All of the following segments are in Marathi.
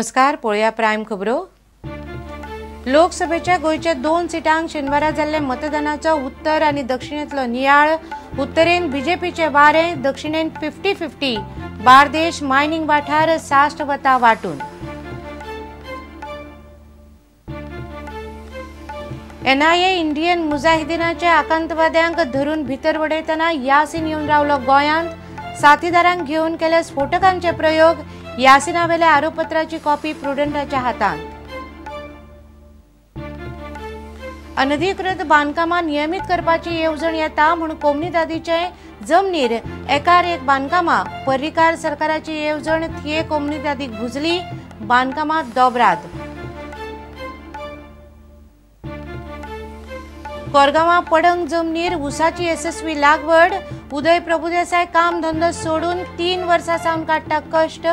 नमस्कार, पळया प्रायम खबरो। लोकसभेच्या गोयच्या 2 सिटांक शेनवारा जाल्ले मतदानाचो उत्तर आनी दक्षिणेतलो नियाळ। उत्तरेन बीजेपीचे 12, दक्षिणेन 50-50 बार्देश मायनिंग वाठार साश्ट वता वाटून। NIA इंडियन मुजाहिदीनाच्या आकांतवाद्यांक धरून भितर वडयतना यासीन येवन रावलो गोंयांत। साथीदारांक घेवन केले स्फोटकांचे प्रयोग। यासिनावेल्या आरोपपत्राची कॉपी प्रुडंटाच्या हातांत। अनधिकृत बांदकामां नियमित करपाची येवजण येता म्हूण कोमनीदादीचे जमनीर एकार एक बांदकामां। पर्रीकार सरकाराची येवजण थिये कोमनीदादीक भुजली। बांदकामां दोबराद। कोरगांवां पडंग जमनीर उसाची येसस्वी लागवड। उदय प्रभुदेसाय काम धंदो सोडून 3 वर्सां सावन काडटा कश्ट।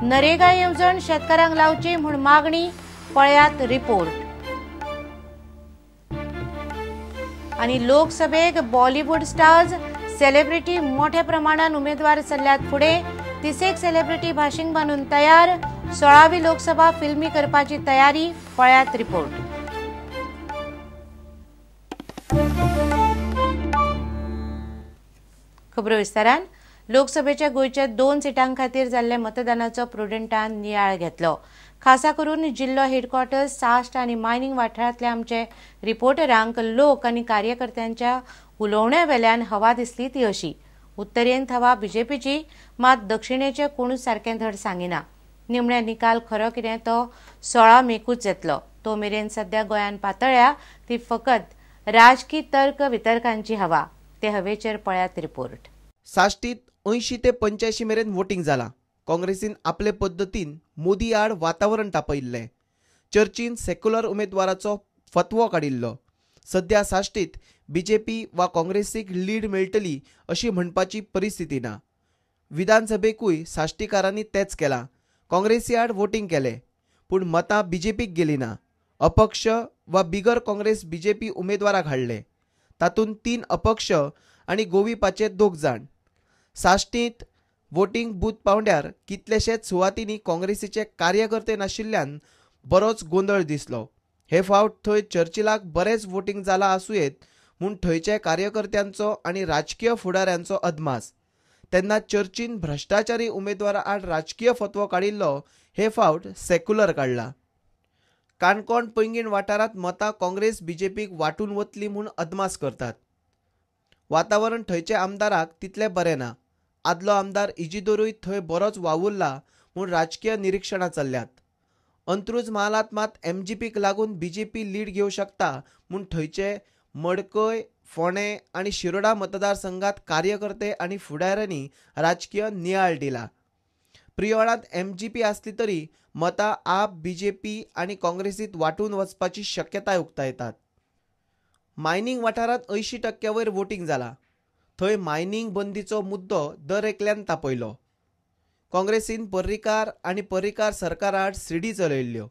नरेगा येवजण शेतकारांक लावची म्हूण मागणी। पळयात रिपोर्ट। आणि लोकसभेक बॉलिवूड स्टार्स सेलिब्रिटी मोठ्या प्रमाणात उमेदवार सरल्यात फुडे। 30 सेलिब्रिटी भाशींक बांदून तयार। 16वी लोकसभा फिल्मी करपाची तयारी। पळयात रिपोर्ट। खबरो विस्तारान। लोकसभेच्या गोयच्या 2 सिटांक खातीर जाल्ले मतदानाचो प्रुडंटान नियाळ घेतलो। खासा करून जिल्लो हेडक्वॉर्टर्स साश्ट आनी मायनिंग वाठारांतल्या आमचे रिपोर्टरांक लोक आनी कार्यकर्त्यांच्या उलोवण्या वेल्यान हवा दिसली ती अशी। उत्तरेंत हवा बीजेपीची, मात दक्षिणेचे कोणूच सारकें धड सांगिना। निमणे निकाल खरो कितें तो 16 मेकूच येतलो। तो मेरेन सध्या गोंयान पातळ्या ती फकत राजकी तर्क वितर्कांची हवा। ते हवेचेर पळयात रिपोर्ट। साश्टीत 80 ते 85 मेरेन वोटिंग जाला। काँग्रेसीन आपले पद्दतीन मोदी आड वातावरण तापयिल्लें। चर्चीन सेक्युलर उमेदवाराचो फतवो काडिल्लो। सध्या साश्टीत बीजेपी वा काँग्रेसीक लीड मेळटली अशी म्हणपाची परिस्थिती ना। विधानसभेकूय साश्टीकारांनी तेच केलां। काँग्रेसी आड वोटिंग केलें, पूण मतां बीजेपीक गेलीं ना। अपक्ष वा बिगर काँग्रेस बीजेपी उमेदवाराक हाडले। तातूंत 3 अपक्ष आनी गोविपाचे 2 जाण। साश्टीत वोटिंग बूथ पावंड्यार कितलेशेच सुवातींनी काँग्रेसीचे कार्यकर्ते नाशिल्ल्यान बरोच गोंधळ दिसलो। हे फावट थंय चर्चिलाक बरेच वोटिंग जाला आसुयेत म्हूण थंयचे कार्यकर्त्यांचो आनी राजकीय फुडाऱ्यांचो अदमास। तेन्ना चर्चीन भ्रश्टाचारी उमेदवारा आड राजकीय फतवो काडिल्लो हे फावट सेक्युलर काडला। काणकोण पैंगीण वाठारांत मतां काँग्रेस बीजेपीक वांटून वतली म्हूण अदमास करतात। वातावरण थंयचे आमदाराक तितलें बरें ना। आदलो आमदार इजिदोरूय थंय बरोच वावुरला म्हूण राजकीय निरीक्षणां चल्ल्यात। अंत्रुज महालांत मात MGPक लागून बीजेपी लीड घेवं शकता म्हूण थंयचे मडकय, फोंडे आनी शिरोडा मतदारसंघात कार्यकर्ते आनी फुडाऱ्यांनी राजकीय नियाळ दिला। प्रियोळांत MGP आसली तरी मतां आप, बीजेपी आनी काँग्रेसीत वांटून वचपाची शक्यताय उक्तायतात। मायनिंग वाठारांत 80% वयर वोटिंग जाला। थंय मायनिंग बंदीचो मुद्दो दर एकल्यान तापयलो। काँग्रेसीन पर्रीकार आनी पर्रीकार सरकारा आड सीडी चलयल्ल्यो,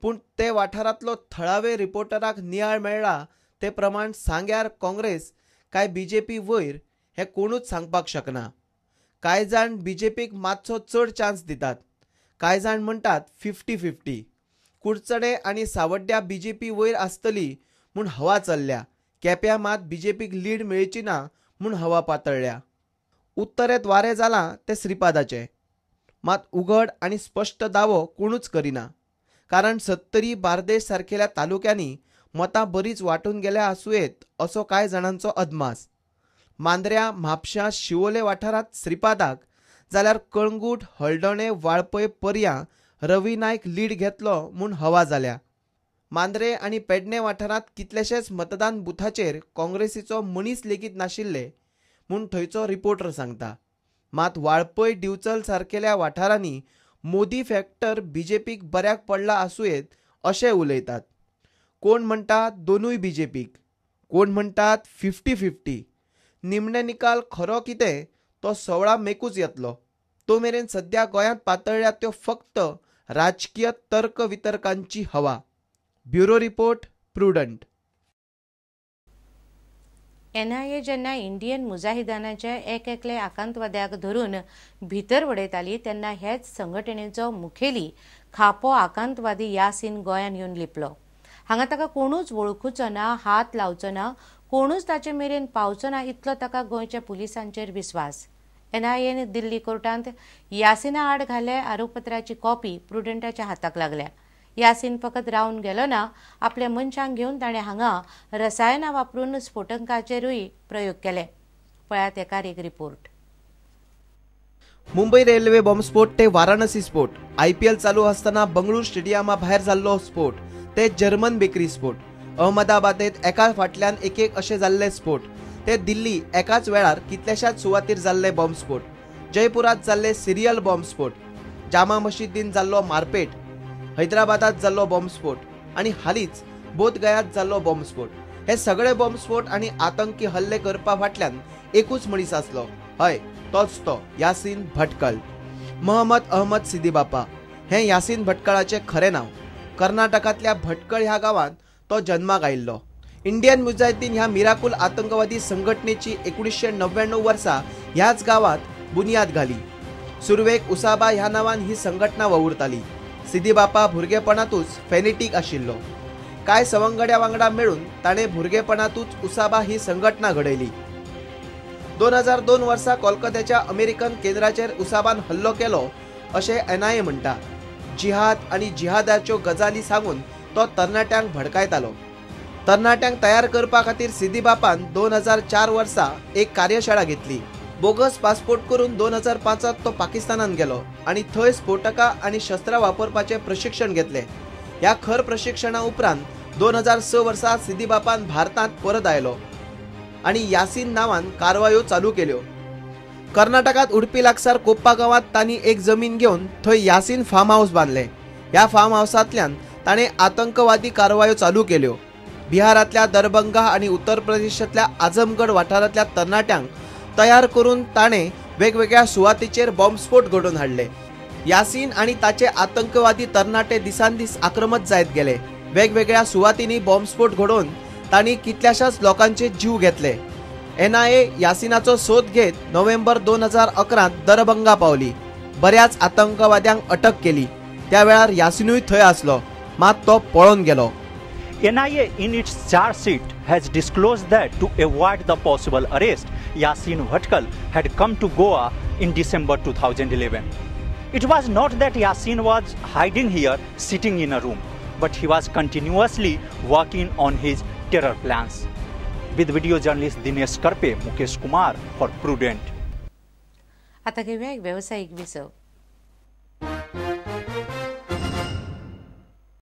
पूण ते वाठारांतलो थळावे रिपोर्टराक नियाळ मेळ्ळा ते प्रमाण सांग्यार काँग्रेस काय बीजेपी वयर हें कोणूच सांगपाक शकना। कांय जाण बीजेपीक मातसो चड चान्स दितात। कांय जाण म्हणटात 50-50। कुडचडे आनी सावड्ड्या बीजेपी वयर आसतली म्हूण हवा चल्ल्या। केप्यां मात बीजेपीक लीड मेळची ना म्हूण हवा पातळ्ळ्या। उत्तरेंत वारें जालां तें श्रीपादाचें, मात उघड आनी स्पश्ट दावो कोणूच करिना। कारण 70 बार्देश सारकेल्या तालुक्यांनी मतां बरीच वांटून गेल्या आसुयेत असो कांय जाणांचो अदमास। मांद्र्या, म्हापशां, शिवोले वाठारांत श्रीपादाक, जाल्यार कळंगूट, हळदणे, वाळपय, पर्यां रवी नायक लीड घेतलो म्हूण हवा जाल्या। मांद्रे आनी पेडणे वाठारांत कितलेशेच मतदान बुथाचेर काँग्रेसीचो मनीस लेगीत नाशिल्ले म्हूण थंयचो रिपोर्टर सांगता। मात वाळपय, दिवचल सारकेल्या वाठारांनी मोदी फॅक्टर बीजेपीक बऱ्याक पडला आसुयेत अशें उलयतात। कोण म्हणटात दोनूय बीजेपीक, कोण म्हणटात 50-50। निमणे निकाल खरो कितें तो 16 मेकूच येतलो। तो मेरेन सध्या गोंयांत पातळ्ळ्या त्यो फक्त राजकीय तर्क वितर्कांची हवा। Bureau report, prudent. NIA जेन्ना इंडियन मुजाहिदानाचे एकले आकांतवाद्याक धरून भितर वडयताली तेन्ना हेच संघटनेचो मुखेली खापो आकांतवादी यासीन गोंयान येवन लिपलो. हांगा ताका कोणूच वळखुचो ना, हात लावचो ना, कोणूच ताचे मेरेन पावचो ना इतलो ताका गोंयच्या पुलिसांचेर विस्वास. NIAन दिल्ली कोर्टांत यासीना आड घाल्ले आरोपपत्राची कॉपी प्रुडंटाच्या हाताक लागल्या. यासीन फकत रावन गेलो ना, आपल्या मनशांक घेवन ताणें हांगा रसायनां वापरून स्फोटकांचेरूय प्रयोग केले. पळयात एकार एक रिपोर्ट. मुंबई रेल्वे बॉम्बस्फोट ते वाराणसी स्फोट, IPL चालू असताना बंगळूर स्टेडियमा भायर जाल्लो स्फोट ते जर्मन बेकरी स्फोट, अहमदाबादेत एका फाटल्यान एक अशे जाल्ले स्फोट ते दिल्ली एकाच वेळार कितल्याशाच सुवातीर जाल्ले बॉम्बस्फोट, जयपुरात जाल्ले सिरियल बॉम्बस्फोट, जामा मशिदीन जाल्लो मारपेट, हैदराबादात जाल्लो बॉम्बस्फोट आणि हालींच बोधगयात जाल्लो बॉम्बस्फोट. हे सगळे बॉम्बस्फोट आणि आतंकी हल्ले करपा फाटल्यान एकूच मनीस आसलो. हय, तोच तो यासीन भटकळ. महम्मद अहमद सिद्दीबापा हे यासीन भटकळाचे खरे नाव. कर्नाटकांतल्या भटकळ ह्या गांवांत तो जन्माक आयिल्लो. इंडियन मुजाहिदीन ह्या मिराकूल आतंकवादी संघटनेची 1999 वर्सा ह्याच गांवांत बुनियाद घाली. सुरवेक उसाबा ह्या नांवान ही संघटना वावुरताली. सिद्दीबापा भुरगेपणातूच फेनेटीक आशिल्लो. कांय सवंगड्या वांगडा मेळून ताणें भुरगेपणातूच उसाबा ही संघटना घडयली. 2002 वर्सा कोलकात्याच्या अमेरिकन केंद्राचेर उसाबान हल्लो केलो अशें NIA म्हणटा. जिहाद आनी जिहादाच्यो गजाली सांगून तो तरणाट्यांक भडकायतालो. तरणाट्यांक तयार करपा खातीर सिद्दीबापान 2004 वर्सा एक कार्यशाळा घेतली. बोगस पासपोर्ट करून 2005 तो पाकिस्तानात गेलो आणि थंय स्फोटकां आणि शस्त्रां वापरपाचे प्रशिक्षण घेतले. ह्या खर प्रशिक्षणा उपरांत 2006 वर्सा सिद्दीबापान भारतांत परत आयलो आणि यासीन नांवान कारवायो चालू केल्यो. कर्नाटकात उडपी लागसार कोप्पा गांवांत तांणी एक जमीन घेवन थंय यासीन फार्म हाऊस बांदले. ह्या फार्म हाऊसांतल्यान ताणें आतंकवादी कारवायो चालू केल्यो. बिहारांतल्या दरभंगा आणि उत्तर प्रदेशांतल्या आझमगड वाठारांतल्या तरणाट्यांक तयार करून ताणें वेगवेगळ्या सुवातीचेर बॉम्बस्फोट घडोवन हाडले. यासीन आणि ताचे आतंकवादी तरणाटे दिसान दीस आक्रमक जायत गेले. वेगवेगळ्या सुवातींनी बॉम्बस्फोट घडोवन तांणी कितल्याशाच लोकांचे जीव घेतले. NIA यासीनाचो सोद घेत नोव्हेंबर 2011 दरभंगा पावली. बऱ्याच आतंकवाद्यांक अटक केली. त्या वेळार यासीनूय थंय आसलो, मात तो पळून गेलो. NIA in its charge sheet has disclosed that to avoid the possible arrest, Yasin Bhatkal had come to Goa in December 2011. It was not that Yasin was hiding here sitting in a room, but he was continuously working on his terror plans. With video journalist Dinesh Karpe, Mukesh Kumar for Prudent. आता घेऊया एक व्यावसायिक विसव.